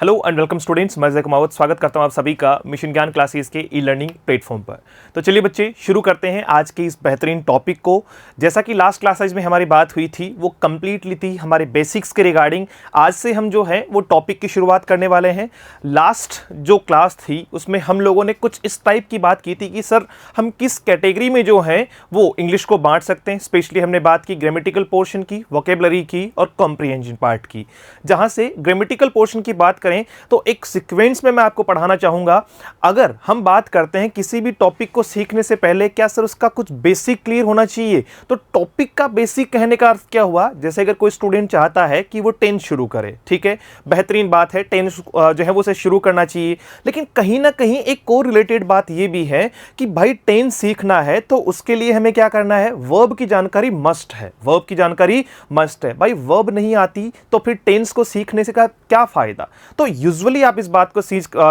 Hello and welcome students, मैं जय कुमावत स्वागत करता हूं आप सभी का मिशन ज्ञान क्लासेस के ई लर्निंग प्लेटफॉर्म पर। तो चलिए बच्चे, शुरू करते हैं आज के इस बेहतरीन टॉपिक को। जैसा कि लास्ट क्लासेज में हमारी बात हुई थी वो कंप्लीटली थी हमारे बेसिक्स के रिगार्डिंग। आज से हम जो है वो टॉपिक की शुरुआत करने वाले हैं। लास्ट जो क्लास थी उसमें हम लोगों ने कुछ इस टाइप की बात की थी कि सर हम किस कैटेगरी में जो है वो इंग्लिश को बांट सकते हैं। स्पेशली हमने बात की ग्रामेटिकल पोर्शन की, वोकेबलरी की और कॉम्प्रिहेंशन पार्ट की। जहां से ग्रामेटिकल पोर्शन की बात करें तो एक सीक्वेंस में मैं आपको पढ़ाना चाहूंगा। अगर हम बात करते हैं किसी भी टॉपिक को सीखने से पहले क्या सर उसका कुछ बेसिक क्लियर होना चाहिए, तो टॉपिक का बेसिक कहने का अर्थ क्या हुआ, जैसे अगर कोई स्टूडेंट चाहता है कि वो टेंस शुरू करे, ठीक है, बेहतरीन बात है, टेंस जो है वो उसे शुरू करना चाहिए। लेकिन कहीं ना कहीं एक को रिलेटेड बात ये भी है कि भाई टेंस सीखना है तो उसके लिए हमें क्या करना है, वर्ब की जानकारी मस्ट है, वर्ब की जानकारी मस्ट है। भाई वर्ब नहीं आती तो फिर टेंस को सीखने से का क्या फायदा। तो यूजुअली आप इस बात को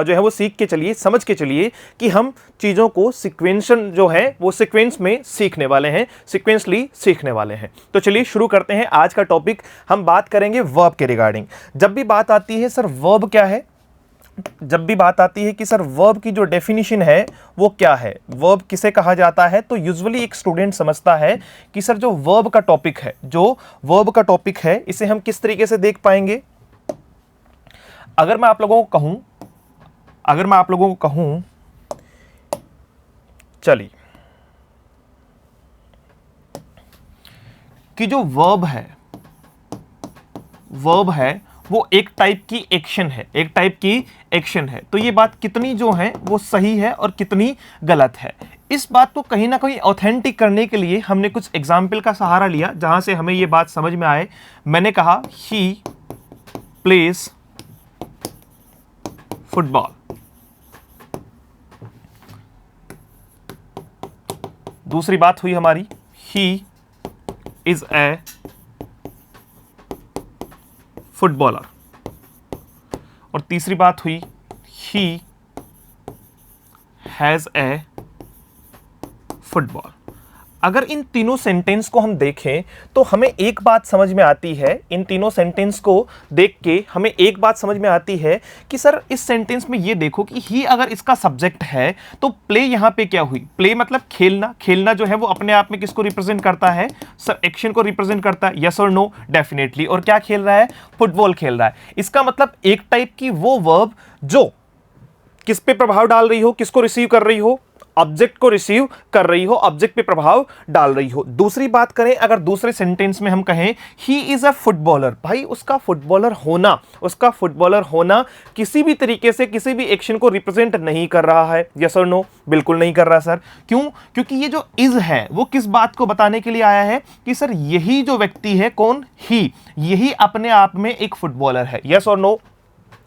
जो है वो सीख के चलिए, समझ के चलिए कि हम चीजों को सीक्वेंशन जो है वो सीक्वेंस में सीखने वाले हैं, सीक्वेंसली सीखने वाले हैं। तो चलिए शुरू करते हैं आज का टॉपिक। हम बात करेंगे वर्ब के रिगार्डिंग। जब भी बात आती है सर वर्ब क्या है, जब भी बात आती है कि सर वर्ब की जो डेफिनेशन है वो क्या है, वर्ब किसे कहा जाता है, तो यूजुअली एक स्टूडेंट समझता है कि सर जो वर्ब का टॉपिक है, जो वर्ब का टॉपिक है इसे हम किस तरीके से देख पाएंगे। अगर मैं आप लोगों को कहूं चलिए कि जो वर्ब है वो एक टाइप की एक्शन है, एक टाइप की एक्शन है। तो ये बात कितनी जो है वो सही है और कितनी गलत है, इस बात को कहीं ना कहीं ऑथेंटिक करने के लिए हमने कुछ एग्जाम्पल का सहारा लिया जहां से हमें ये बात समझ में आए। मैंने कहा ही प्लेज फुटबॉल, दूसरी बात हुई हमारी ही इज ए फुटबॉलर, और तीसरी बात हुई ही हैज ए फुटबॉल। अगर इन तीनों सेंटेंस को हम देखें तो हमें एक बात समझ में आती है, इन तीनों सेंटेंस को देख के हमें एक बात समझ में आती है कि सर इस सेंटेंस में ये देखो कि ही अगर इसका सब्जेक्ट है तो प्ले यहां पे क्या हुई, प्ले मतलब खेलना। खेलना जो है वो अपने आप में किसको रिप्रेजेंट करता है, सर एक्शन को रिप्रेजेंट करता है, यस और नो, डेफिनेटली। और क्या खेल रहा है, फुटबॉल खेल रहा है। इसका मतलब एक टाइप की वो वर्ब जो किस पे प्रभाव डाल रही हो, किसको रिसीव कर रही हो, ऑब्जेक्ट को रिसीव कर रही हो, ऑब्जेक्ट पे प्रभाव डाल रही हो। दूसरी बात करें, अगर दूसरे सेंटेंस में हम कहें ही इज अ फुटबॉलर, भाई उसका फुटबॉलर होना किसी भी तरीके से किसी भी एक्शन को रिप्रेजेंट नहीं कर रहा है, यस और नो, बिल्कुल नहीं कर रहा सर। क्यों? क्योंकि ये जो इज है वो किस बात को बताने के लिए आया है कि सर यही जो व्यक्ति है, कौन, ही, यही अपने आप में एक फुटबॉलर है, यस और नो।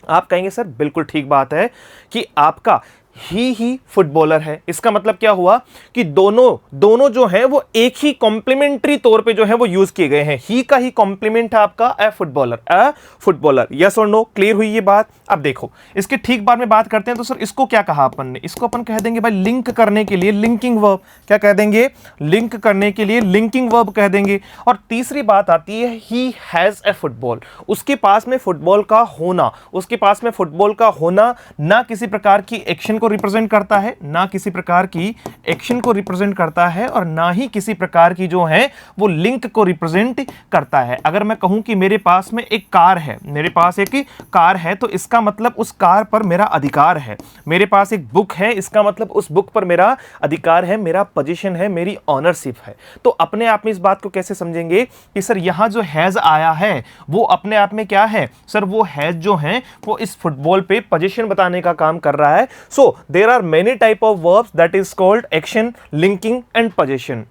आप कहेंगे सर बिल्कुल ठीक बात है कि आपका ही फुटबॉलर है। इसका मतलब क्या हुआ कि दोनों जो हैं वो एक ही कॉम्प्लीमेंट्री तौर पे जो है वो यूज किए गए हैं। ही का ही कॉम्प्लीमेंट है आपका ए फुटबॉलर, यस और नो, क्लियर हुई ये बात। अब देखो इसके ठीक बाद में बात करते हैं। तो सर इसको क्या कहा अपन ने, इसको अपन कह देंगे भाई लिंक करने के लिए लिंकिंग वर्ब। क्या कह देंगे, लिंक करने के लिए लिंकिंग वर्ब कह देंगे। और तीसरी बात आती है ही हैज ए फुटबॉल, उसके पास में फुटबॉल का होना, उसके पास में फुटबॉल का होना ना किसी प्रकार की एक्शन को रिप्रेजेंट करता है, ना किसी प्रकार की एक्शन को रिप्रेजेंट करता है, और ना ही किसी प्रकार की जो है वो लिंक को रिप्रेजेंट करता है। अगर मैं कहूं कि मेरे पास में एक कार है, मेरे पास एक कार है, तो इसका मतलब उस कार पर मेरा अधिकार है। मेरे पास एक बुक है, इसका मतलब उस बुक पर मेरा अधिकार है, मेरा पोजीशन है, मेरी ऑनरशिप है। तो अपने आप में इस बात को कैसे समझेंगे कि सर यहां जो हैज आया है वो अपने आप में क्या है, सर वो हैज जो है वो इस फुटबॉल पे पोजीशन बताने का काम कर रहा है। सो there are many type of verbs that is called action, linking and possession।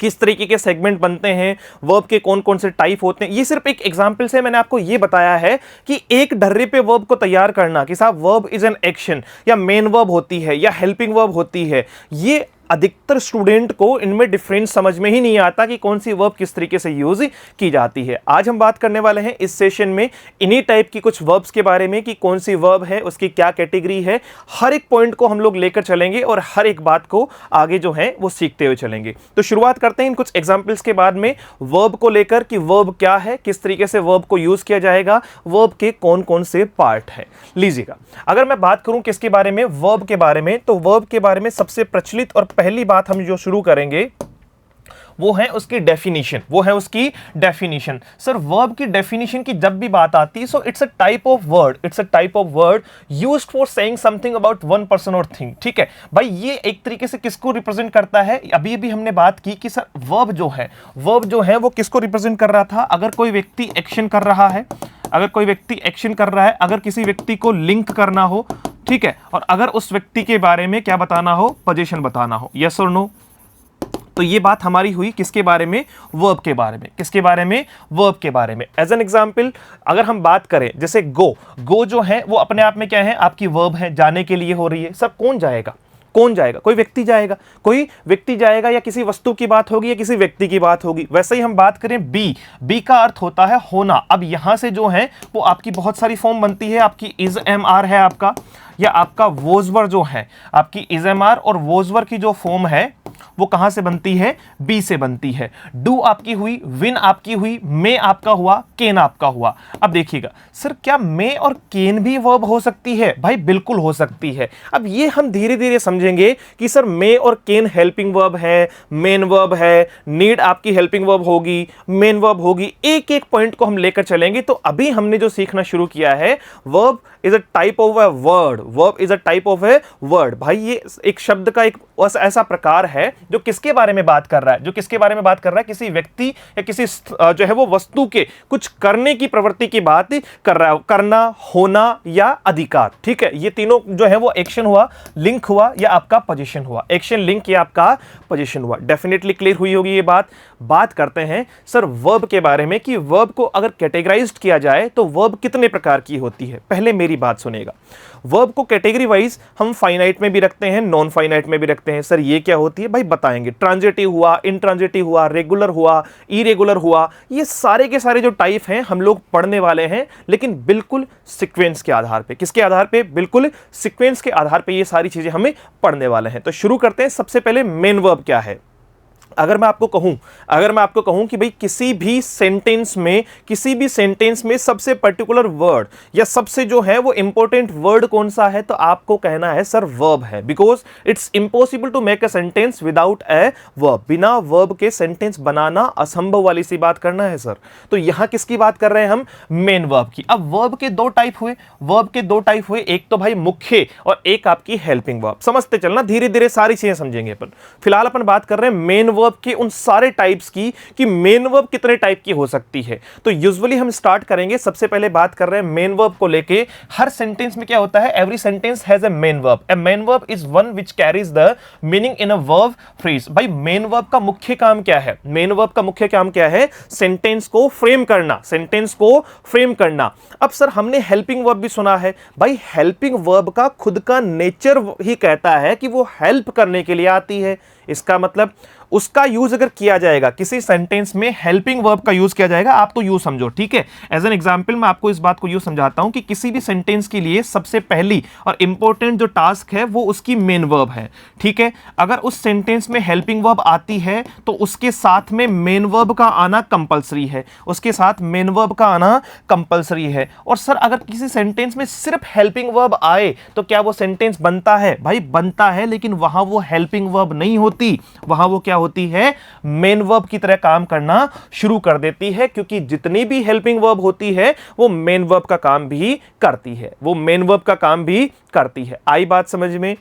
किस तरीके के सेगमेंट बनते हैं, वर्ब के कौन कौन से टाइप होते हैं, ये सिर्फ एक एग्जांपल से मैंने आपको ये बताया है कि एक ढर्रे पे वर्ब को तैयार करना कि साहब वर्ब इज एन एक्शन, या मेन वर्ब होती है, या हेल्पिंग वर्ब होती है, ये अधिकतर स्टूडेंट को इनमें डिफरेंस समझ में ही नहीं आता कि कौन सी वर्ब किस तरीके से यूज की जाती है। आज हम बात करने वाले हैं इस सेशन में इन्हीं टाइप की कुछ वर्ब्स के बारे में कि कौन सी वर्ब है, उसकी क्या कैटेगरी है। हर एक पॉइंट को हम लोग लेकर चलेंगे और हर एक बात को आगे जो है वो सीखते हुए चलेंगे। तो शुरुआत करते हैं इन कुछ एग्जाम्पल्स के बाद में वर्ब को लेकर कि वर्ब क्या है, किस तरीके से वर्ब को यूज किया जाएगा, वर्ब के कौन कौन से पार्ट है। लीजिएगा, अगर मैं बात करूं किसके बारे में, वर्ब के बारे में, तो वर्ब के बारे में सबसे प्रचलित और पहली बात हम जो शुरू करेंगे वो है उसकी डेफिनेशन। सर वर्ब की डेफिनेशन की जब भी बात आती है, so it's a type of word used for saying something about one person और थिंग। ठीक है भाई, ये एक तरीके से किसको रिप्रेजेंट करता है? अभी भी हमने बात की कि सर वर्ब जो है वो किसको रिप्रेजेंट कर रहा था? अगर कोई व्यक्ति एक्शन कर रहा है, अगर किसी व्यक्ति को लिंक करना हो, ठीक है, और अगर उस व्यक्ति के बारे में क्या बताना हो, पोजीशन बताना हो, यस और नो। तो ये बात हमारी हुई किसके बारे में? वर्ब के बारे में। किसके बारे में? वर्ब के बारे में। एज एन एग्जाम्पल अगर हम बात करें जैसे गो जो है वो अपने आप में क्या है? आपकी वर्ब है, जाने के लिए हो रही है। सर कौन जाएगा? कोई व्यक्ति जाएगा या किसी वस्तु की बात होगी या किसी व्यक्ति की बात होगी। वैसे ही हम बात करें बी का अर्थ होता है होना। अब यहां से जो है वो आपकी बहुत सारी फॉर्म बनती है। आपकी इज एम आर है आपका, या आपका वोजवर जो है, आपकी इज एम आर और वोजवर की जो फॉर्म है वो कहां से बनती है? बी से बनती है। डू आपकी हुई, विन आपकी हुई, मे आपका हुआ, केन आपका हुआ। अब देखिएगा सर, क्या मे और केन भी वर्ब हो सकती है? भाई बिल्कुल हो सकती है। अब ये हम धीरे धीरे समझेंगे कि सर मे और केन हेल्पिंग वर्ब है, मेन वर्ब है, नीड आपकी हेल्पिंग वर्ब होगी, मेन वर्ब होगी। एक एक पॉइंट को हम लेकर चलेंगे। तो अभी हमने जो सीखना शुरू किया है, verb is a type of a word. भाई ये एक शब्द का एक ऐसा प्रकार है जो किसके बारे में बात कर रहा है? किसी व्यक्ति या किसी जो है वो वस्तु के कुछ करने की प्रवृत्ति की बात कर रहा है। करना, होना या अधिकार। ठीक है, ये तीनों जो है वो एक्शन हुआ, लिंक हुआ या आपका पोजीशन हुआ। एक्शन, लिंक या आपका पोजीशन हुआ। डेफिनेटली क्लियर हुई होगी ये बात करते हैं सर वर्ब के बारे में कि वर्ब को अगर कैटेगराइज्ड किया जाए तो वर्ब कितने प्रकार की होती है। पहले मेरी बात सुनेगा, वर्ब को कैटेगरी वाइज हम फाइनाइट में भी रखते हैं, नॉन फाइनाइट में भी रखते हैं। सर ये क्या होती है? भाई बताएंगे। ट्रांजिटिव हुआ, इंट्रांजिटिव हुआ, रेगुलर हुआ, इरेगुलर हुआ, ये सारे के सारे जो टाइप हैं हम लोग पढ़ने वाले हैं, लेकिन बिल्कुल सीक्वेंस के आधार पे। किसके आधार पे? बिल्कुल सीक्वेंस के आधार पे ये सारी चीजें हमें पढ़ने वाले हैं। तो शुरू करते हैं। सबसे पहले मेन वर्ब क्या है। अगर मैं आपको कहूं कि भाई किसी भी सेंटेंस में सबसे पर्टिकुलर वर्ड या सबसे जो है वो इंपॉर्टेंट वर्ड कौन सा है, तो आपको कहना है सर वर्ब है। Because it's impossible to make a sentence without a verb. बिना वर्ब के सेंटेंस बनाना असंभव वाली सी बात करना है सर। तो यहां किसकी बात कर रहे हैं हम? मेन वर्ब की। अब वर्ब के दो टाइप हुए, एक तो भाई मुख्य और एक आपकी हेल्पिंग वर्ब। समझते चलना, धीरे धीरे सारी चीजें समझेंगे अपन। फिलहाल अपन बात कर रहे हैं मेन वर्ब के उन सारे टाइप्स की कि मेन वर्ब कितने टाइप की हो सकती है। तो यूजुअली हम स्टार्ट करेंगे, सबसे पहले बात कर रहे हैं मेन वर्ब को लेके। हर सेंटेंस में क्या होता है? Every sentence has a main verb. A main verb is one which carries the meaning in a verb phrase. भाई मेन वर्ब का मुख्य काम क्या है? सेंटेंस को फ्रेम करना। अब सर हमने हेल्पिंग वर्ब भी सुना है। भाई हेल्पिंग वर्ब का खुद का नेचर ही कहता है कि वो हेल्प करने के लिए आती है। इसका मतलब उसका यूज अगर किया जाएगा, किसी सेंटेंस में हेल्पिंग वर्ब का यूज किया जाएगा, आप तो यूज समझो। ठीक है, एज एन एग्जांपल मैं आपको इस बात को यूज समझाता हूं कि किसी भी सेंटेंस के लिए सबसे पहली और इंपॉर्टेंट जो टास्क है वो उसकी मेन वर्ब है। ठीक है, अगर उस सेंटेंस में हेल्पिंग वर्ब आती है तो उसके साथ में मेन वर्ब का आना कंपलसरी है। और सर अगर किसी सेंटेंस में सिर्फ हेल्पिंग वर्ब आए तो क्या वो सेंटेंस बनता है? भाई बनता है, लेकिन वहां वो हेल्पिंग वर्ब नहीं होती, वहां वो क्या होती है? मेन वर्ब की तरह काम करना शुरू कर देती है। क्योंकि जितनी भी हेल्पिंग वर्ब होती है वो मेन वर्ब का काम भी करती है। आई बात समझ में?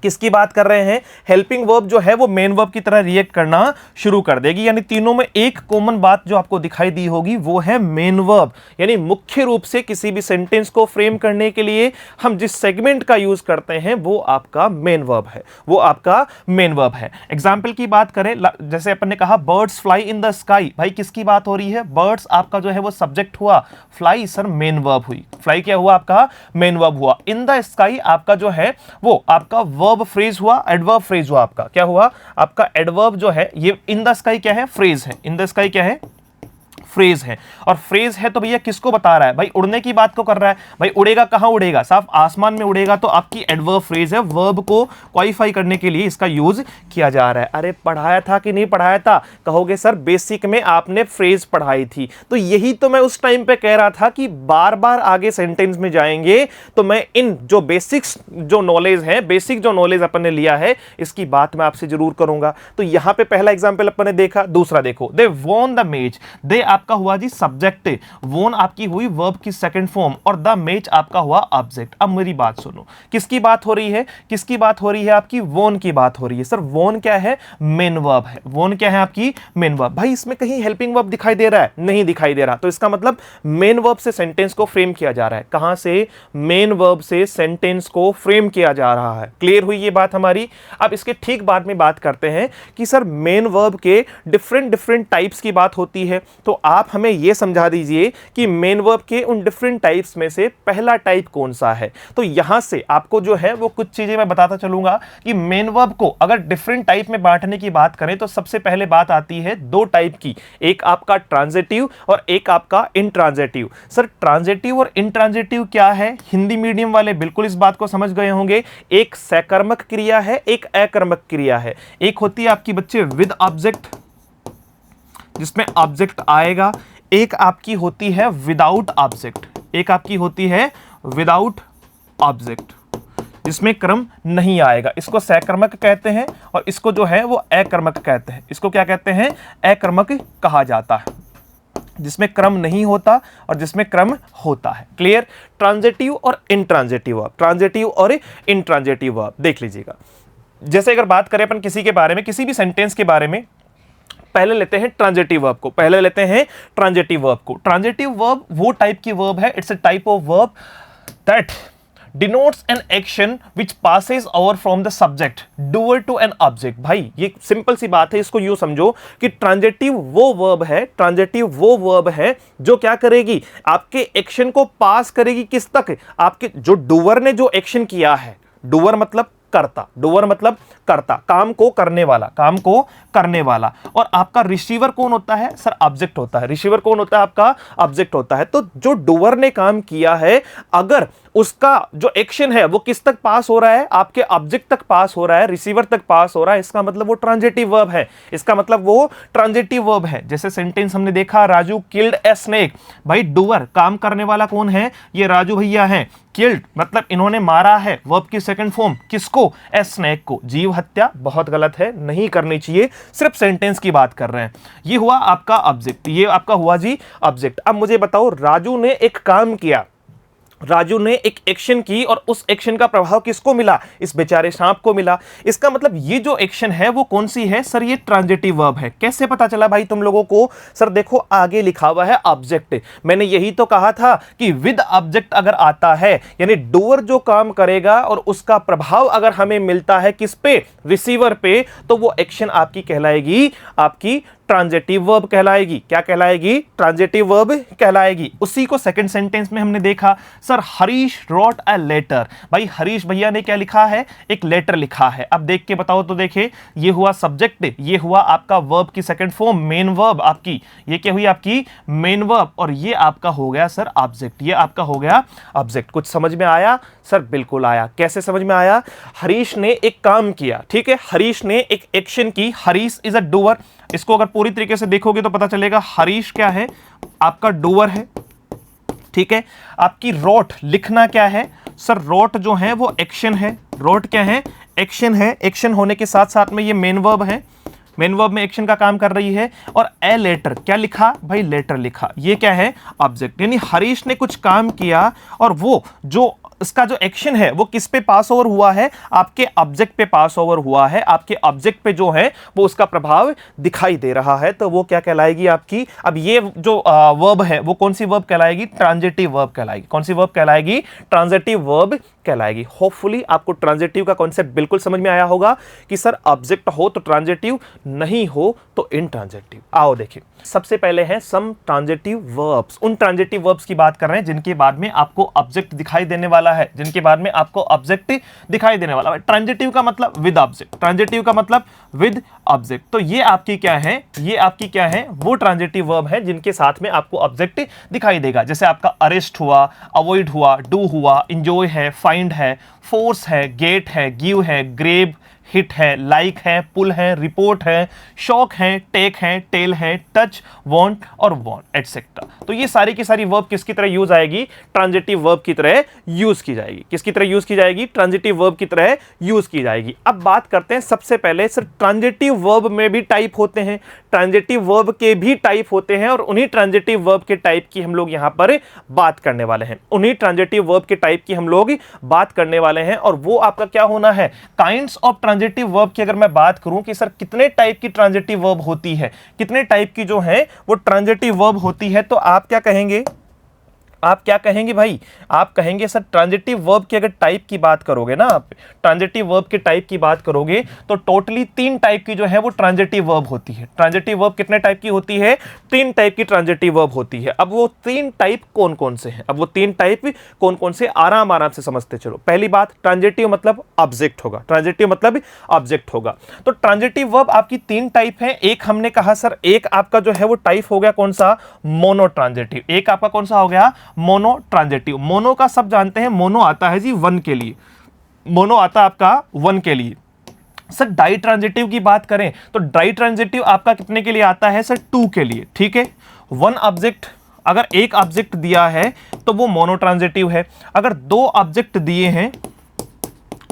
किसकी बात कर रहे हैं? हेल्पिंग वर्ब जो है वो मेन वर्ब की तरह रिएक्ट करना शुरू कर देगी। यानी तीनों में एक कॉमन बात जो आपको दिखाई दी होगी वो है मेन वर्ब। यानी मुख्य रूप से किसी भी सेंटेंस को फ्रेम करने के लिए हम जिस सेगमेंट का यूज करते हैं वो आपका मेन वर्ब है। एग्जाम्पल की बात करें, जैसे अपन ने कहा birds fly in the sky. भाई किसकी बात हो रही है? बर्ड्स आपका जो है वो सब्जेक्ट हुआ, फ्लाई सर मेन वर्ब हुई। फ्लाई क्या हुआ? आपका मेन वर्ब हुआ। इन द स्काई आपका जो है वो आपका वर्ब फ्रेज हुआ, एडवर्ब फ्रेज हुआ आपका, क्या हुआ आपका एडवर्ब जो है ये इन द स्काई क्या है, फ्रेज है, इन द स्काई क्या है, फ्रेज है। और फ्रेज है तो भैया किसको बता रहा है भाई, उड़ने की बात को कर रहा है। भाई उड़ेगा कहां उड़ेगा, साफ आसमान में उड़ेगा, तो आपकी एडवर्ब फ्रेज है, वर्ब को क्वालिफाई करने के लिए इसका यूज किया जा रहा है। अरे पढ़ाया था कि नहीं पढ़ाया था, कहोगे सर बेसिक में आपने फ्रेज पढ़ाई थी। तो यही तो मैं उस टाइम पे कह रहा था कि बार बार आगे सेंटेंस में जाएंगे तो मैं इन जो बेसिक्स जो नॉलेज है, बेसिक जो नॉलेज अपन ने लिया है, इसकी बात मैं आपसे जरूर करूंगा। तो यहां पे पहला एग्जांपल अपन ने देखा। दूसरा देखो, दे वॉन द मैच, दे आपका हुआ जी सब्जेक्ट, वोन आपकी हुई वर्ब की सेकंड फॉर्म और द मैच आपका हुआ ऑब्जेक्ट। अब मेरी बात सुनो, किसकी बात हो रही है, किसकी बात हो रही है, आपकी वोन की बात हो रही है। सर वोन क्या है, मेन वर्ब है, वोन क्या है आपकी मेन वर्ब। भाई इसमें कहीं हेल्पिंग वर्ब दिखाई दे रहा है, नहीं दिखाई दे रहा, तो इसका मतलब मेन वर्ब से सेंटेंस को फ्रेम किया जा रहा है। कहां से, मेन वर्ब से सेंटेंस को फ्रेम किया जा रहा है। क्लियर हुई ये बात हमारी। अब इसके ठीक बाद में बात करते हैं कि सर मेन वर्ब के डिफरेंट डिफरेंट टाइप्स की बात होती है, तो आप हमें यह समझा दीजिए कि मेन वर्ब के उन डिफरेंट टाइप्स में से पहला टाइप कौन सा है। तो यहां से आपको जो है वो कुछ चीजें मैं बताता चलूंगा कि मेन वर्ब को अगर डिफरेंट टाइप में बांटने की बात करें तो सबसे पहले बात आती है दो टाइप की, एक आपका ट्रांजिटिव और एक आपका इंट्रांजिटिव। सर ट्रांजिटिव और इंट्रांजिटिव क्या है, हिंदी मीडियम वाले बिल्कुल इस बात को समझ गए होंगे। एक सकर्मक क्रिया है, एक अकर्मक क्रिया है। एक होती है आपकी बच्चे विद ऑब्जेक्ट, जिसमें ऑब्जेक्ट आएगा, एक आपकी होती है विदाउट ऑब्जेक्ट, एक आपकी होती है विदाउट ऑब्जेक्ट, जिसमें क्रम नहीं आएगा। इसको सकर्मक कहते हैं और इसको जो है वो अकर्मक कहते हैं। इसको क्या कहते हैं, अकर्मक कहा जाता है, जिसमें क्रम नहीं होता और जिसमें क्रम होता है। क्लियर। ट्रांजिटिव और इंट्रांजिटिव वर्ब, ट्रांजिटिव और इंट्रांजिटिव वर्ब देख लीजिएगा। जैसे अगर बात करें अपन किसी के बारे में, किसी भी सेंटेंस के बारे में, पहले लेते हैं ट्रांजिटिव वर्ब को, पहले लेते हैं ट्रांजिटिव वर्ब को। ट्रांजिटिव वर्ब वो टाइप की वर्ब है, it's a type of verb that denotes an action which passes over from the subject doer to an object। भाई ये सिंपल सी बात है, इसको यूं समझो कि ट्रांजिटिव वो वर्ब है, ट्रांजिटिव वो वर्ब है जो क्या करेगी, आपके एक्शन को पास करेगी किस तक, आपके जो डूअर ने जो एक्शन किया है, डूअर मतलब करता, डूअर मतलब करता, काम को करने वाला, काम को करने वाला। और आपका रिसीवर कौन होता है, सर ऑब्जेक्ट होता है। रिसीवर कौन होता है, आपका ऑब्जेक्ट होता है। तो जो डूअर ने काम किया है, अगर उसका जो एक्शन है वो किस तक पास हो रहा है, आपके ऑब्जेक्ट तक पास हो रहा है, रिसीवर तक पास हो रहा है, इसका मतलब वो ट्रांजिटिव वर्ब है, इसका मतलब वो ट्रांजिटिव वर्ब है। जैसे सेंटेंस हमने देखा, राजू किल्ड ए स्नेक। भाई डूअर काम करने वाला कौन है, ये राजू भैया हैं। किल्ड मतलब इन्होंने मारा है, वर्ब की सेकंड फॉर्म, किसको, ए स्नेक को। जीव हत्या बहुत गलत है, नहीं करनी चाहिए, सिर्फ सेंटेंस की बात कर रहे हैं। ये हुआ आपका ऑब्जेक्ट, ये आपका हुआ जी ऑब्जेक्ट। अब मुझे बताओ, राजू ने एक काम किया, राजू ने एक एक्शन की और उस एक्शन का प्रभाव किसको मिला, इस बेचारे सांप को मिला। इसका मतलब ये जो एक्शन है वो कौन सी है, सर ये ट्रांजिटिव वर्ब है। कैसे पता चला भाई तुम लोगों को, सर देखो आगे लिखा हुआ है ऑब्जेक्ट। मैंने यही तो कहा था कि विद ऑब्जेक्ट अगर आता है, यानी डूअर जो काम करेगा और उसका प्रभाव अगर हमें मिलता है किस पे, रिसीवर पे, तो वो एक्शन आपकी कहलाएगी, आपकी ट्रांजिटिव वर्ब कहलाएगी। क्या कहलाएगी, ट्रांजिटिव वर्ब कहलाएगी। उसी को सेकंड सेंटेंस में हमने देखा, sir Harish wrote a letter. भाई हरीश भैया ने क्या लिखा है, एक लेटर लिखा है। अब देख के बताओ तो, देखे ये हुआ सब्जेक्ट, ये हुआ आपका वर्ब की सेकंड फॉर्म मेन वर्ब आपकी, ये क्या हुई आपकी मेन वर्ब, और ये आपका हो गया सर ऑब्जेक्ट, ये आपका हो गया ऑब्जेक्ट। कुछ समझ में आया, सर बिल्कुल आया। कैसे समझ में आया, हरीश ने एक काम किया, ठीक है, हरीश ने एक एक्शन की, हरीश इज अ डूअर। इसको अगर पूरी तरीके से देखोगे तो पता चलेगा हरीश क्या है, आपका डूअर है, ठीक है। आपकी रोट लिखना क्या है, सर रोट जो है वो एक्शन है, रोट क्या है, एक्शन है। एक्शन होने के साथ साथ में ये मेन वर्ब है, मेन वर्ब में एक्शन का काम कर रही है। और ए लेटर क्या लिखा, भाई लेटर लिखा, ये क्या है ऑब्जेक्ट। यानी हरीश ने कुछ काम किया और वो जो इसका जो एक्शन है वो किस पे पास ओवर हुआ है, आपके ऑब्जेक्ट पे पास ओवर हुआ है, आपके ऑब्जेक्ट पे जो है वो उसका प्रभाव दिखाई दे रहा है, तो वो क्या कहलाएगी आपकी। अब ये जो वर्ब है वो कौन सी वर्ब कहलाएगी, ट्रांजिटिव वर्ब कहलाएगी। कौन सी वर्ब कहलाएगी, ट्रांजिटिव वर्ब कहलाएगी। होपफुली आपको ट्रांजिटिव का कॉन्सेप्ट बिल्कुल समझ में आया होगा कि सर ऑब्जेक्ट हो तो ट्रांजिटिव, नहीं हो तो इंट्रांजिटिव। आओ देखिए, सबसे पहले है सम ट्रांजिटिव वर्ब्स। उन ट्रांजिटिव वर्ब्स की बात कर रहे हैं जिनके बाद में आपको ऑब्जेक्ट दिखाई देने वाला वाला है, जिनके बाद में आपको ऑब्जेक्ट दिखाई देने वाला है। ट्रांजिटिव का मतलब विद ऑब्जेक्ट, ट्रांजिटिव का मतलब विद ऑब्जेक्ट। तो ये आपकी क्या है, ये आपकी क्या है, वो ट्रांजिटिव वर्ब है जिनके साथ में आपको ऑब्जेक्ट दिखाई देगा। जैसे आपका अरेस्ट हुआ, अवॉइड हुआ, डू हुआ, इंजॉय है, फाइंड है, फोर्स है, गेट है, गिव है, ग्रेब, हिट है, लाइक है, पुल है, रिपोर्ट है, शॉक है, टेक है, टेल है, टच, वांट और वांट एटसेट्रा। तो ये सारी की सारी वर्ब किसकी तरह यूज आएगी, ट्रांजिटिव वर्ब की तरह यूज की जाएगी। किसकी तरह यूज की जाएगी, ट्रांजिटिव वर्ब की तरह यूज की जाएगी। अब बात करते हैं सबसे पहले सर ट्रांजिटिव वर्ब में भी टाइप होते हैं, ट्रांजिटिव वर्ब के भी टाइप होते हैं और उन्हीं ट्रांजिटिव वर्ब के टाइप की हम लोग यहां पर बात करने वाले हैं। उन्हीं ट्रांजिटिव वर्ब के टाइप की हम लोग बात करने वाले हैं और वो आपका क्या होना है, काइंड्स ऑफ ट्रांजिटिव वर्ब की अगर मैं बात करूं कि सर कितने टाइप की ट्रांजिटिव वर्ब होती है, कितने टाइप की जो है वो ट्रांजिटिव वर्ब होती है, तो आप क्या कहेंगे, आप क्या कहेंगे भाई, आप कहेंगे सर ट्रांजिटिव वर्ब की अगर टाइप की बात करोगे ना, आप ट्रांजिटिव वर्ब के टाइप की बात करोगे तो टोटली 3 टाइप की जो है वो ट्रांजिटिव वर्ब होती है। ट्रांजिटिव वर्ब कितने टाइप की होती है, 3 टाइप की ट्रांजिटिव वर्ब होती है। अब वो 3 टाइप कौन कौन से हैं, अब वो 3 टाइप कौन कौन से, आराम आराम से समझते चलो। पहली बात, ट्रांजिटिव मतलब ऑब्जेक्ट होगा, ट्रांजिटिव मतलब ऑब्जेक्ट होगा। तो ट्रांजिटिव वर्ब आपकी 3 टाइप है। एक हमने कहा सर, एक आपका जो है वो टाइप हो गया कौन सा, मोनो ट्रांजिटिव। एक आपका कौन सा हो गया, मोनो ट्रांजिटिव। मोनो का सब जानते हैं, मोनो आता है जी 1 के लिए, मोनो आता है आपका 1 के लिए। सर डाई ट्रांजिटिव की बात करें तो डाई ट्रांजिटिव आपका कितने के लिए आता है सर, 2 के लिए, ठीक है। 1 ऑब्जेक्ट, अगर एक ऑब्जेक्ट दिया है तो वो मोनो ट्रांजिटिव है, अगर 2 ऑब्जेक्ट दिए हैं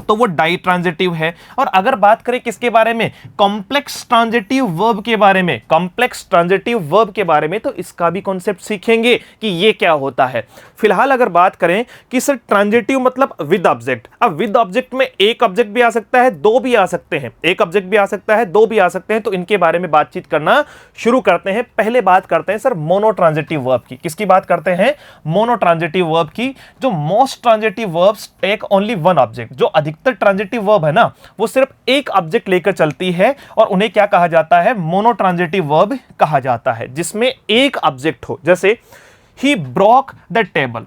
तो वो डाई ट्रांजिटिव है। और अगर बात करें किसके बारे में, कॉम्प्लेक्स ट्रांजिटिव वर्ब के बारे में, कॉम्प्लेक्स ट्रांजिटिव वर्ब के बारे में, तो इसका भी कॉन्सेप्ट सीखेंगे कि ये क्या होता है। फिलहाल अगर बात करें कि सर ट्रांजिटिव मतलब विद ऑब्जेक्ट, अब विद ऑब्जेक्ट में एक ऑब्जेक्ट भी आ सकता है, 2 भी आ सकते हैं, एक ऑब्जेक्ट भी आ सकता है, 2 भी आ सकते हैं। तो इनके बारे में बातचीत करना शुरू करते हैं। पहले बात करते हैं सर मोनो ट्रांजिटिव वर्ब की। किसकी बात करते हैं, मोनो ट्रांजिटिव वर्ब की। जो most transitive verbs take only 1 object, जो अधिकतर ट्रांजिटिव वर्ब है ना वो सिर्फ एक ऑब्जेक्ट लेकर चलती है और उन्हें क्या कहा जाता है, मोनो ट्रांजिटिव वर्ब कहा जाता है, जिसमें एक ऑब्जेक्ट हो। जैसे ही ब्रोक द टेबल,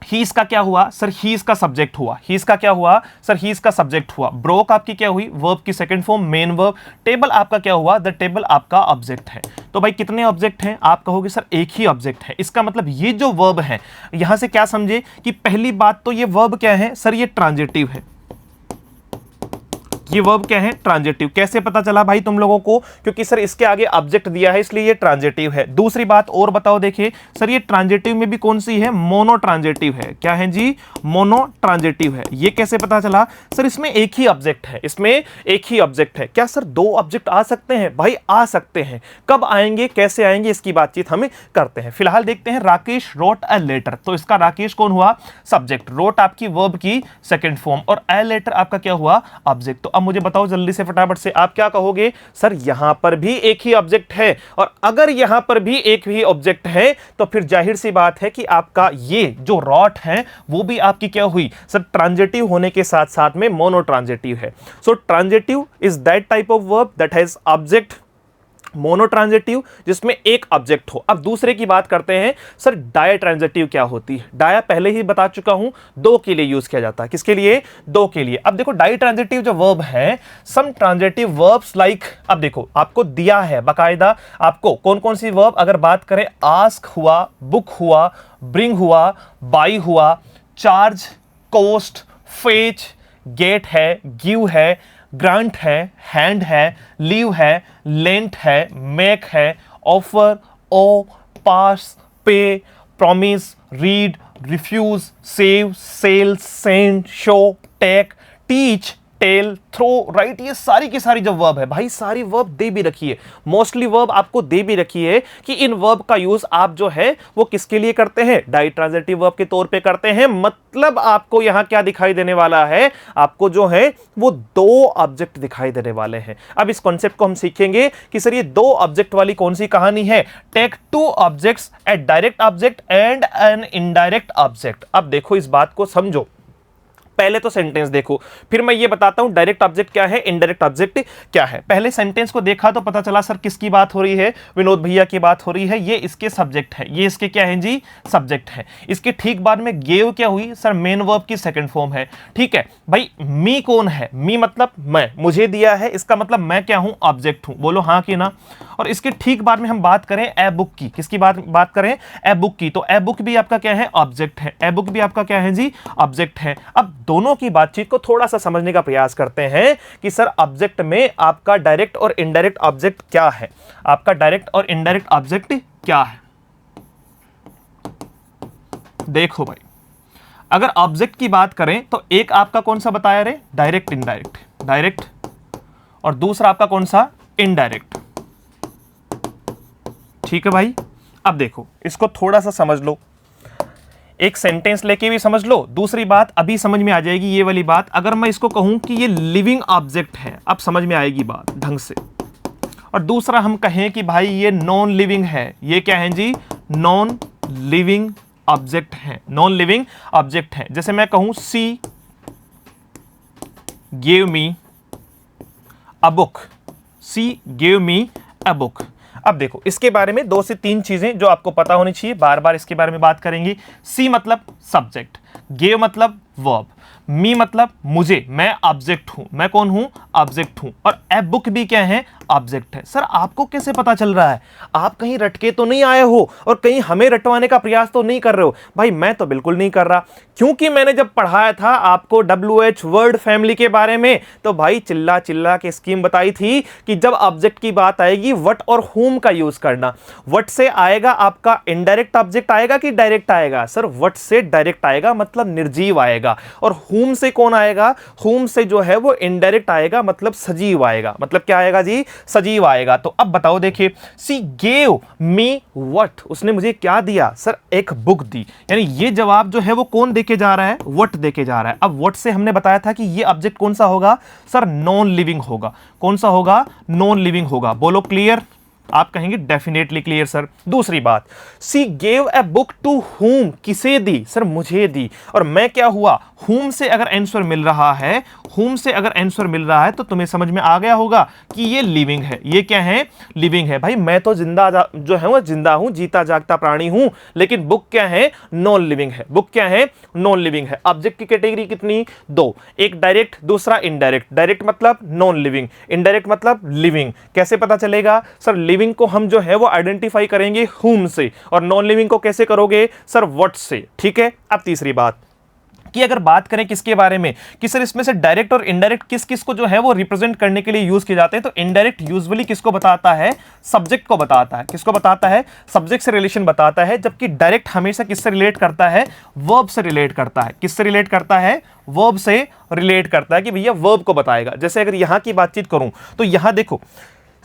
ही इसका क्या हुआ सर, ही इसका सब्जेक्ट हुआ, ही इसका क्या हुआ सर, ही इसका सब्जेक्ट हुआ। ब्रोक आपकी क्या हुई, वर्ब की second form main verb. Table आपका क्या हुआ, द टेबल आपका ऑब्जेक्ट है। तो भाई कितने ऑब्जेक्ट हैं, आप कहोगे सर एक ही ऑब्जेक्ट है। इसका मतलब ये जो वर्ब है, यहां से क्या समझे कि पहली बात तो ये वर्ब क्या है सर, ये ट्रांजिटिव है। ये वर्ब क्या है, ट्रांजिटिव। कैसे पता चला भाई तुम लोगों को, क्योंकि सर इसके आगे ऑब्जेक्ट दिया है इसलिए ये ट्रांजिटिव है। दूसरी बात और बताओ, देखिए सर ये ट्रांजिटिव में भी कौन सी है, मोनो ट्रांजिटिव है। क्या है जी, मोनो ट्रांजिटिव है। ये कैसे पता चला सर, इसमें एक ही ऑब्जेक्ट है, इसमें एक ही ऑब्जेक्ट है। क्या सर 2 ऑब्जेक्ट आ सकते हैं, भाई आ सकते हैं। कब आएंगे, कैसे आएंगे, इसकी बातचीत हम करते हैं। फिलहाल देखते हैं, राकेश रोट अ लेटर। तो इसका राकेश कौन हुआ, सब्जेक्ट। रोट आपकी वर्ब की सेकंड फॉर्म और अ लेटर आपका क्या हुआ, ऑब्जेक्ट। तो अब मुझे बताओ जल्दी से फटाफट से, आप क्या कहोगे सर, यहां पर भी एक ही ऑब्जेक्ट है। और अगर यहां पर भी एक ही ऑब्जेक्ट है तो फिर जाहिर सी बात है कि आपका ये जो रॉट है वो भी आपकी क्या हुई सर, ट्रांजिटिव होने के साथ साथ में मोनो ट्रांजिटिव है। So transitive is that type of verb that has object, mono transitive जिसमें एक ऑब्जेक्ट हो। अब दूसरे की बात करते हैं सर, डाया ट्रांजिटिव क्या होती है। डाया पहले ही बता चुका हूं, 2 के लिए यूज किया जाता है। किसके लिए, 2 के लिए। अब देखो डाई ट्रांजिटिव जो वर्ब है, सम ट्रांजिटिव वर्ब्स लाइक, अब देखो आपको दिया है बकायदा, आपको कौन कौन सी वर्ब, अगर बात करें आस्क हुआ, बुक हुआ, ब्रिंग हुआ, बाई हुआ, चार्ज, कोस्ट, फेच, गेट है, गिव है, ग्रांट है, हैंड है, लीव है, लेंट है, मेक है, offer, owe, pass, pay, promise, read, refuse, save, sell, send, show, take, teach, tell, throw, write. ये सारी की सारी जो वर्ब है भाई, सारी वर्ब दे भी रखी है, मोस्टली वर्ब आपको दे भी रखी है कि इन वर्ब का यूज आप जो है वो किसके लिए करते हैं, डाई ट्रांजिटिव वर्ब के तौर पे करते हैं। मतलब आपको यहां क्या दिखाई देने वाला है, आपको जो है वो 2 ऑब्जेक्ट दिखाई देने वाले हैं। अब इस कॉन्सेप्ट को हम सीखेंगे कि सर ये 2 ऑब्जेक्ट वाली कौन सी कहानी है। Take 2 objects, a direct object and an indirect object. अब देखो इस बात को समझो, पहले तो सेंटेंस देखो, फिर मैं ये बताता हूं डायरेक्ट ऑब्जेक्ट क्या है, इनडायरेक्ट ऑब्जेक्ट क्या है। पहले सेंटेंस को देखा तो पता चला सर किसकी बात हो रही है, विनोद भैया की बात हो रही है, ये इसके सब्जेक्ट है, ये इसके क्या है जी, सब्जेक्ट है। इसके ठीक बाद में गेव क्या हुई सर, मेन वर्ब की सेकंड फॉर्म है। ठीक है भाई, मी कौन है, मी मतलब मैं, मुझे दिया है, इसका मतलब मैं क्या हूं, ऑब्जेक्ट हूं, बोलो हाँ कि ना। और इसके ठीक बाद में हम बात करें ए बुक की, किसकी बात करें, ए बुक की, तो ए बुक भी आपका क्या है, ऑब्जेक्ट है, ए बुक भी आपका क्या है जी, ऑब्जेक्ट है। अब दोनों की बातचीत को थोड़ा सा समझने का प्रयास करते हैं कि सर ऑब्जेक्ट में आपका डायरेक्ट और इनडायरेक्ट ऑब्जेक्ट क्या है, आपका डायरेक्ट और इनडायरेक्ट ऑब्जेक्ट क्या है। देखो भाई, अगर ऑब्जेक्ट की बात करें तो एक आपका कौन सा बताया रे, डायरेक्ट इनडायरेक्ट, डायरेक्ट, और दूसरा आपका कौन सा, इनडायरेक्ट। ठीक है भाई, अब देखो इसको थोड़ा सा समझ लो, एक सेंटेंस लेके भी समझ लो। दूसरी बात अभी समझ में आ जाएगी ये वाली बात, अगर मैं इसको कहूं कि ये लिविंग ऑब्जेक्ट है, अब समझ में आएगी बात ढंग से। और दूसरा हम कहें कि भाई ये नॉन लिविंग है, ये क्या है जी, नॉन लिविंग ऑब्जेक्ट है, नॉन लिविंग ऑब्जेक्ट है। जैसे मैं कहूं सी gave me a book, C gave me a book. अब देखो इसके बारे में 2 से 3 चीजें जो आपको पता होनी चाहिए, बार बार इसके बारे में बात करेंगे। सी मतलब सब्जेक्ट, गेव मतलब वर्ब, मी मतलब मुझे, मैं ऑब्जेक्ट हूं, मैं कौन हूं, ऑब्जेक्ट हूं, और ए बुक भी क्या है, ऑब्जेक्ट है। सर आपको कैसे पता चल रहा है, आप कहीं रटके तो नहीं आए हो और कहीं हमें रटवाने का प्रयास तो नहीं कर रहे हो। भाई मैं तो बिल्कुल नहीं कर रहा, क्योंकि मैंने जब पढ़ाया था आपको WH वर्ड फैमिली के बारे में, तो भाई चिल्ला चिल्ला के स्कीम बताई थी कि जब ऑब्जेक्ट की बात आएगी वट और हुम का यूज करना। वट से आएगा आपका इनडायरेक्ट ऑब्जेक्ट आएगा कि डायरेक्ट आएगा, सर वट से डायरेक्ट आएगा मतलब निर्जीव आएगा, और हुम से कौन आएगा, हुम से जो है वो इनडायरेक्ट आएगा मतलब सजीव आएगा, मतलब क्या आएगा जी, सजीव आएगा। तो अब बताओ, देखिए सी गेव मी व्हाट, उसने मुझे क्या दिया सर, एक बुक दी, यानी ये जवाब जो है वो कौन देके जा रहा है, व्हाट देके जा रहा है। अब व्हाट से हमने बताया था कि ये ऑब्जेक्ट कौन सा होगा सर, नॉन लिविंग होगा। कौन सा होगा, नॉन लिविंग होगा। बोलो क्लियर, आप कहेंगे डेफिनेटली क्लियर सर। दूसरी बात, she gave a book to whom, किसे दी सर, मुझे दी, और मैं क्या हुआ, हुम से अगर आंसर मिल रहा है, हुम से अगर आंसर मिल रहा है तो तुम्हें समझ में आ गया होगा कि ये लिविंग है, ये क्या है, लिविंग है। भाई मैं तो जिंदा जो है वो जिंदा हूं, जीता जागता प्राणी हूं, लेकिन बुक क्या है, नॉन लिविंग है, बुक क्या है, नॉन लिविंग है। ऑब्जेक्ट की कैटेगरी कितनी, 2, एक डायरेक्ट, दूसरा इनडायरेक्ट। डायरेक्ट मतलब नॉन लिविंग, इनडायरेक्ट मतलब लिविंग। कैसे पता चलेगा सर, लिविंग को हम जो है वो आइडेंटिफाई करेंगे हुम से, और नॉन लिविंग को कैसे करोगे सर, व्हाट से। ठीक है, अब तीसरी बात कि अगर बात करें किसके बारे में कि सर इसमें से डायरेक्ट और इनडायरेक्ट किस किस को जो है वो रिप्रेजेंट करने के लिए यूज किए जाते हैं, तो इनडायरेक्ट यूजुअली किसको बताता है, सब्जेक्ट को बताता है। किसको बताता है, सब्जेक्ट से रिलेशन बताता है, जबकि डायरेक्ट हमेशा किससे रिलेट करता है, वर्ब से रिलेट करता है। किससे रिलेट करता है, वर्ब से रिलेट करता है कि भैया वर्ब को बताएगा। जैसे अगर यहां की बातचीत करूं तो यहां देखो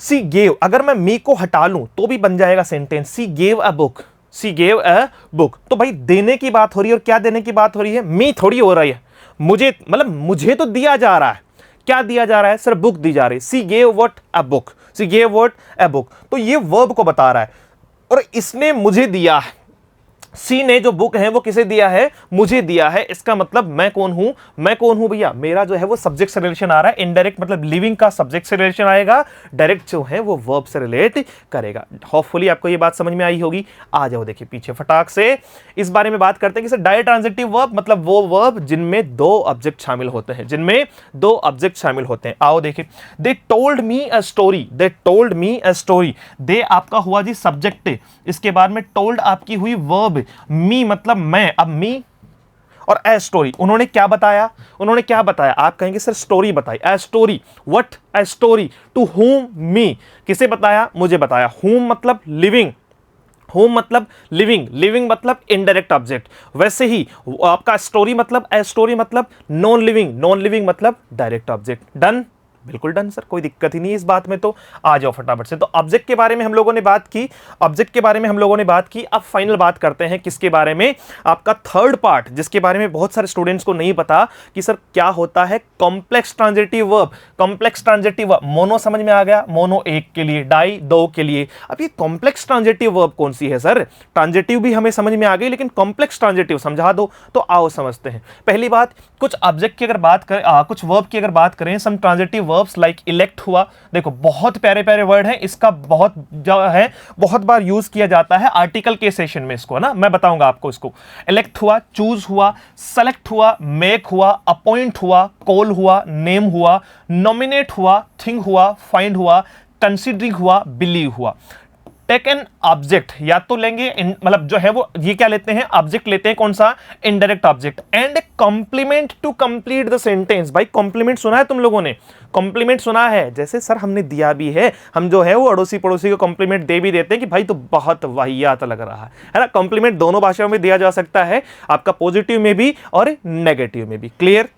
सी गेव, अगर मैं मी को हटा लूं तो भी बन जाएगा sentence, C gave a book, C gave a book. तो भाई देने की बात हो रही है, और क्या देने की बात हो रही है, मी थोड़ी हो रही है, मुझे, मतलब मुझे तो दिया जा रहा है। क्या दिया जा रहा है सर, बुक दी जा रही है। सी gave what a book, C gave what a book, तो ये वर्ब को बता रहा है, और इसने मुझे दिया है। सी ने जो बुक है वो किसे दिया है, मुझे दिया है। इसका मतलब मैं कौन हूं, मैं कौन हूं भैया, मेरा जो है वो सब्जेक्ट से रिलेशन आ रहा है। इनडायरेक्ट मतलब लिविंग का सब्जेक्ट से रिलेशन आएगा, डायरेक्ट जो है वो वर्ब से रिलेट करेगा। होपफुली आपको ये बात समझ में आई होगी। आ जाओ देखिए पीछे फटाक से इस बारे में बात करते हैं कि सर डायरेक्ट ट्रांजिटिव वर्ब मतलब वो वर्ब जिनमें 2 ऑब्जेक्ट शामिल होते हैं, जिनमें 2 ऑब्जेक्ट शामिल होते हैं। आओ देखिए, they told me a story, they told me a story, दे आपका हुआ जी सब्जेक्ट, इसके बाद में टोल्ड आपकी हुई वर्ब, मी मतलब मैं, अब मी और ए स्टोरी, उन्होंने क्या बताया, उन्होंने क्या बताया, आप कहेंगे सर स्टोरी बताई, a story, what a story, to whom me, किसे बताया, मुझे बताया। हुम मतलब लिविंग, होम मतलब लिविंग, लिविंग मतलब इनडायरेक्ट ऑब्जेक्ट। वैसे ही आपका स्टोरी मतलब ए स्टोरी मतलब नॉन लिविंग, नॉन लिविंग मतलब डायरेक्ट ऑब्जेक्ट। डन बिल्कुल डन सर, कोई दिक्कत ही नहीं इस बात में, तो आ जाओ फटाफट से। तो ऑब्जेक्ट के बारे में हम लोगों ने बात की, ऑब्जेक्ट के बारे में हम लोगों ने बात की। अब फाइनल बात करते हैं किसके बारे में, आपका थर्ड पार्ट, जिसके बारे में बहुत सारे स्टूडेंट्स को नहीं पता कि सर क्या होता है complex transitive verb. Complex transitive verb, mono समझ में आ गया, मोनो एक के लिए, डाई दो के लिए। अब ये कॉम्प्लेक्स ट्रांजिटिव वर्ब कौन सी है सर? ट्रांजिटिव भी हमें समझ में आ गई, लेकिन कॉम्प्लेक्स ट्रांजिटिव समझा दो। तो आओ समझते हैं। पहली बात, कुछ ऑब्जेक्ट की अगर बात करें, कुछ वर्ब की अगर बात करें, सम ट्रांजिटिव वर्ब्स लाइक इलेक्ट हुआ। देखो बहुत प्यारे प्यारे वर्ड है, इसका बहुत जो है बहुत बार यूज किया जाता है आर्टिकल के सेशन में, इसको ना मैं बताऊंगा आपको। इसको इलेक्ट हुआ, चूज हुआ, सेलेक्ट हुआ, मेक हुआ, अपॉइंट हुआ, कॉल हुआ, नेम हुआ, नॉमिनेट हुआ, थिंक हुआ, फाइंड हुआ, कंसीडरिंग हुआ, बिलीव हुआ। टेक एन ऑब्जेक्ट, या तो लेंगे मतलब जो है वो ये क्या लेते हैं, ऑब्जेक्ट लेते हैं, कौन सा? Indirect object, and complement to complete the sentence. भाई कॉम्प्लीमेंट सुना है तुम लोगों ने? कॉम्प्लीमेंट सुना है? जैसे सर हमने दिया भी है, हम जो है वो अड़ोसी पड़ोसी को कॉम्प्लीमेंट दे भी देते हैं कि भाई तो बहुत वाहियात लग रहा है ना। कॉम्प्लीमेंट दोनों भाषाओं में दिया जा सकता है, आपका पॉजिटिव में भी और नेगेटिव में भी। क्लियर?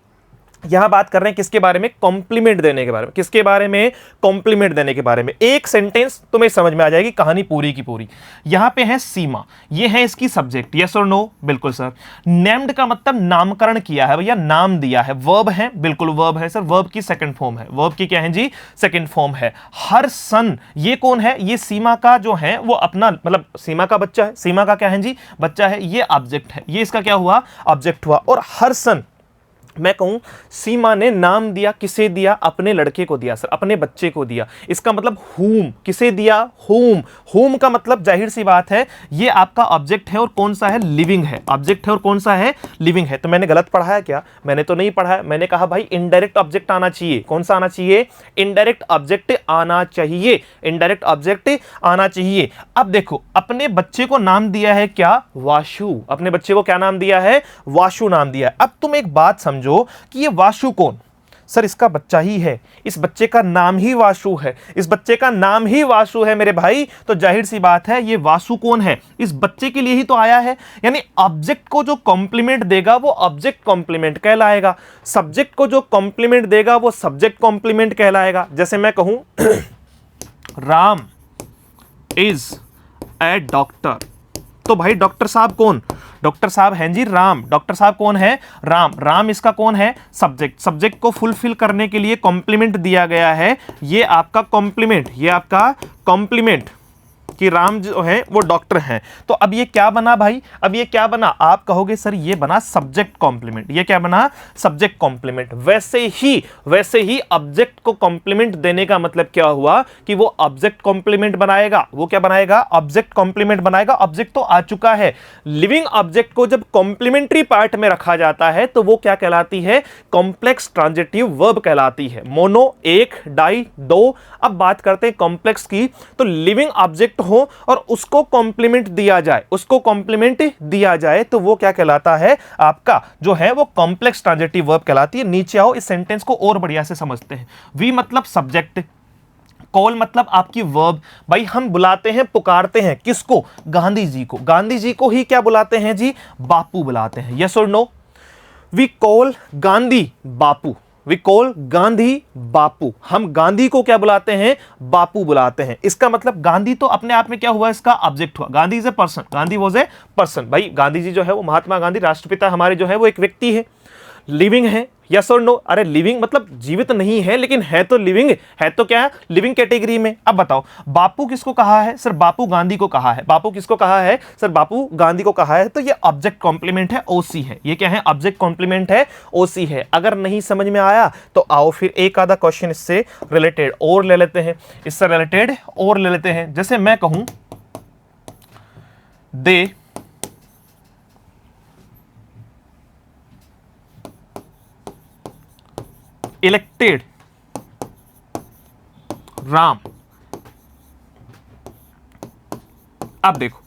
यहां बात कर रहे हैं किसके बारे में? कॉम्प्लीमेंट देने के बारे में। किसके बारे में? कॉम्प्लीमेंट देने के बारे में। एक सेंटेंस तुम्हें समझ में आ जाएगी कहानी पूरी की पूरी। यहां पे है सीमा, ये है इसकी सब्जेक्ट, यस और नो? बिल्कुल सर। नेम्ड का मतलब नामकरण किया है भैया, नाम दिया है। वर्ब है, बिल्कुल वर्ब है सर, वर्ब की सेकंड फॉर्म है। वर्ब की क्या है जी? सेकंड फॉर्म है। हर सन, ये कौन है? ये सीमा का जो है वो अपना मतलब सीमा का बच्चा है। सीमा का क्या है जी? बच्चा है। ये ऑब्जेक्ट है, ये इसका क्या हुआ? ऑब्जेक्ट हुआ। और हर सन, मैं कहूं सीमा ने नाम दिया, किसे दिया? अपने लड़के को दिया सर, अपने बच्चे को दिया। इसका मतलब हुम, किसे दिया? हुम। हुम का मतलब जाहिर सी बात है ये आपका ऑब्जेक्ट है और कौन सा है? लिविंग है। ऑब्जेक्ट है और कौन सा है? लिविंग है। तो मैंने गलत पढ़ा है क्या? मैंने तो नहीं पढ़ा है। मैंने कहा भाई इनडायरेक्ट ऑब्जेक्ट आना चाहिए। कौन सा आना चाहिए? इनडायरेक्ट ऑब्जेक्ट आना चाहिए। इनडायरेक्ट ऑब्जेक्ट आना चाहिए। अब देखो अपने बच्चे को नाम दिया है क्या? वाशु। अपने बच्चे को क्या नाम दिया है? वाशु नाम दिया है। अब तुम एक बात समझो कि ये वाशु कौन? सर इसका बच्चा ही है, इस बच्चे का नाम ही वाशु है, इस बच्चे का नाम ही वाशु है मेरे भाई। तो जाहिर सी बात है ये वाशु कौन है? इस बच्चे के लिए ही तो आया है। यानी ऑब्जेक्ट को जो कॉम्प्लीमेंट देगा वो ऑब्जेक्ट कॉम्प्लीमेंट कहलाएगा, सब्जेक्ट को जो कॉम्प्लीमेंट देगा वो सब्जेक्ट कॉम्प्लीमेंट कहलाएगा। जैसे मैं कहूं राम इज ए डॉक्टर, तो भाई डॉक्टर साहब कौन? डॉक्टर साहब हैं जी राम। डॉक्टर साहब कौन है? राम। राम इसका कौन है? सब्जेक्ट। सब्जेक्ट को फुलफिल करने के लिए कॉम्प्लीमेंट दिया गया है, ये आपका कॉम्प्लीमेंट, ये आपका कॉम्प्लीमेंट कि राम जो है वो डॉक्टर हैं। तो अब ये क्या बना भाई? अब ये क्या बना? आप कहोगे सर ये बना सब्जेक्ट कॉम्प्लीमेंट। ये क्या बना? Subject complement. वैसे ही ऑब्जेक्ट को कॉम्प्लीमेंट देने का मतलब क्या हुआ कि वो ऑब्जेक्ट कॉम्प्लीमेंट बनाएगा। वो क्या बनाएगा? ऑब्जेक्ट कॉम्प्लीमेंट बनाएगा। ऑब्जेक्ट तो आ चुका है। लिविंग ऑब्जेक्ट को जब कॉम्प्लीमेंट्री पार्ट में रखा जाता है तो वो क्या कहलाती है? कॉम्प्लेक्स ट्रांजिटिव वर्ब कहलाती है। मोनो एक, डाई दो। अब बात करते हैं कॉम्प्लेक्स की। तो लिविंग ऑब्जेक्ट हो और उसको कॉम्प्लीमेंट दिया जाए, उसको कॉम्प्लीमेंट दिया जाए तो वो क्या कहलाता है? आपका जो है वो कॉम्प्लेक्स ट्रांजिटिव वर्ब कहलाती है। नीचे आओ, इस सेंटेंस को और बढ़िया से समझते हैं। वी मतलब सब्जेक्ट, कॉल मतलब आपकी वर्ब। भाई हम बुलाते हैं, पुकारते हैं किसको? गांधी जी को। गांधी जी को ही क्या बुलाते हैं जी? बापू बुलाते हैं। यस और no? We call Gandhi Bapu. We call Gandhi Bapu. हम गांधी को क्या बुलाते हैं? बापू बुलाते हैं। इसका मतलब गांधी तो अपने आप में क्या हुआ? इसका ऑब्जेक्ट हुआ। Gandhi is a person, Gandhi was a person. भाई गांधी जी जो है वो महात्मा गांधी राष्ट्रपिता हमारे जो है वो एक व्यक्ति है, लिविंग है। यस और नो? अरे लिविंग मतलब जीवित नहीं है लेकिन है तो लिविंग है। तो क्या है? लिविंग कैटेगरी में। अब बताओ बापू किसको कहा है? सर बापू गांधी को कहा है। बापू किसको कहा है? सर बापू गांधी को कहा है। तो ये ऑब्जेक्ट कॉम्प्लीमेंट है, ओसी है। ये क्या है? ऑब्जेक्ट कॉम्प्लीमेंट है, ओसी है। अगर नहीं समझ में आया तो आओ फिर एक आधा क्वेश्चन इससे रिलेटेड और ले लेते हैं, इससे रिलेटेड और ले लेते हैं। जैसे मैं कहूं दे इलेक्टेड राम। अब देखो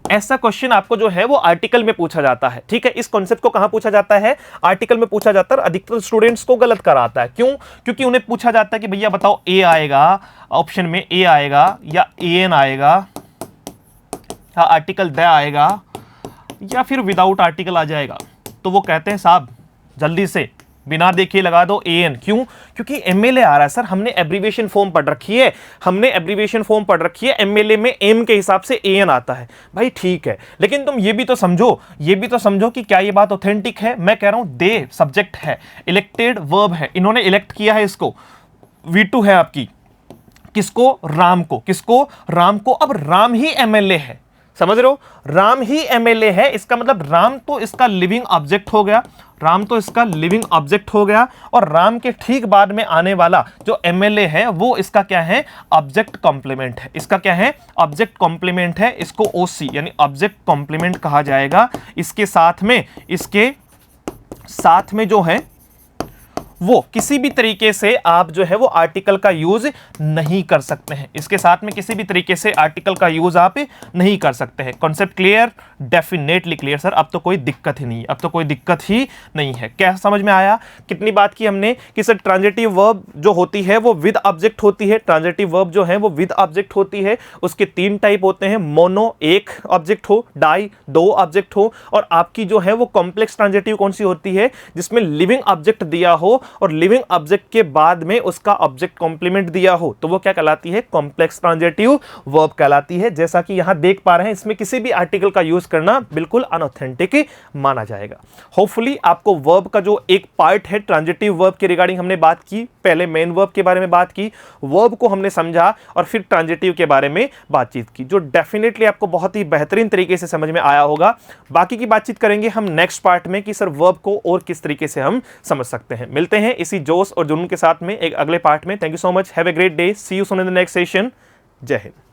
ऐसा क्वेश्चन आपको जो है वो आर्टिकल में पूछा जाता है। ठीक है, इस कॉन्सेप्ट को कहां पूछा जाता है? आर्टिकल में पूछा जाता है। अधिकतर स्टूडेंट्स को गलत कराता है। क्यों? क्योंकि उन्हें पूछा जाता है कि भैया बताओ ए आएगा ऑप्शन में, ए आएगा या एन आएगा या आर्टिकल द आएगा या फिर विदाउट आर्टिकल आ जाएगा। तो वो कहते हैं साहब जल्दी से बिना देखे लगा दो AN। क्यों? क्योंकि MLA आ रहा है सर, हमने एब्रीविएशन फॉर्म पढ़ रखी है, हमने एब्रीविएशन फॉर्म पढ़ रखी है, MLA में M के हिसाब से AN आता है। भाई ठीक है, लेकिन तुम ये भी तो समझो कि क्या ये बात ऑथेंटिक है? मैं कह रहा हूं दे सब्जेक्ट है, इलेक्टेड वर्ब है, इन्होंने इलेक्ट किया है इसको, V2 है आपकी, किसको? राम को। किसको? राम को। अब राम ही MLA है, समझ रहे हो? राम ही MLA है, इसका मतलब राम तो इसका लिविंग ऑब्जेक्ट हो गया, राम तो इसका लिविंग ऑब्जेक्ट हो गया, और राम के ठीक बाद में आने वाला जो MLA है वो इसका क्या है? ऑब्जेक्ट कॉम्प्लीमेंट है। इसका क्या है? ऑब्जेक्ट कॉम्प्लीमेंट है, इसको OC यानी ऑब्जेक्ट कॉम्प्लीमेंट कहा जाएगा। इसके साथ में जो है वो किसी भी तरीके से आप जो है वो आर्टिकल का यूज नहीं कर सकते हैं। इसके साथ में किसी भी तरीके से आर्टिकल का यूज आप नहीं कर सकते हैं। Concept clear? Definitely clear sir, अब तो कोई दिक्कत ही नहीं है, अब तो कोई दिक्कत ही नहीं है। क्या समझ में आया? कितनी बात की हमने कि सर ट्रांजिटिव वर्ब जो होती है वो विद ऑब्जेक्ट होती है, ट्रांजिटिव वर्ब जो है वो विद ऑब्जेक्ट होती है। उसके 3 टाइप होते हैं, मोनो 1 ऑब्जेक्ट हो, डाई 2 ऑब्जेक्ट हो, और आपकी जो है वो कॉम्प्लेक्स ट्रांजिटिव कौन सी होती है? जिसमें लिविंग ऑब्जेक्ट दिया हो और लिविंग ऑब्जेक्ट के बाद में उसका ऑब्जेक्ट कॉम्प्लीमेंट दिया हो, तो वो क्या कहलाती है? कॉम्प्लेक्स ट्रांजिटिव वर्ब कहलाती है। जैसा कि यहां देख पा रहे हैं, इसमें किसी भी आर्टिकल का यूज करना बिल्कुल अनऑथेंटिक माना जाएगा। होपफुली आपको वर्ब का जो एक पार्ट है ट्रांजिटिव वर्ब के रिगार्डिंग हमने बात की, पहले मेन वर्ब के बारे में बात की, वर्ब को हमने समझा और फिर ट्रांजिटिव के बारे में बातचीत की, जो डेफिनेटली आपको बहुत ही बेहतरीन तरीके से समझ में आया होगा। बाकी की बातचीत करेंगे हम नेक्स्ट पार्ट में कि सर वर्ब को और किस तरीके से हम समझ सकते हैं। मिलते हैं इसी जोश और जुनून के साथ में एक अगले पार्ट में। Thank you so much, have a great day, see you soon in the next session. Jai Hind.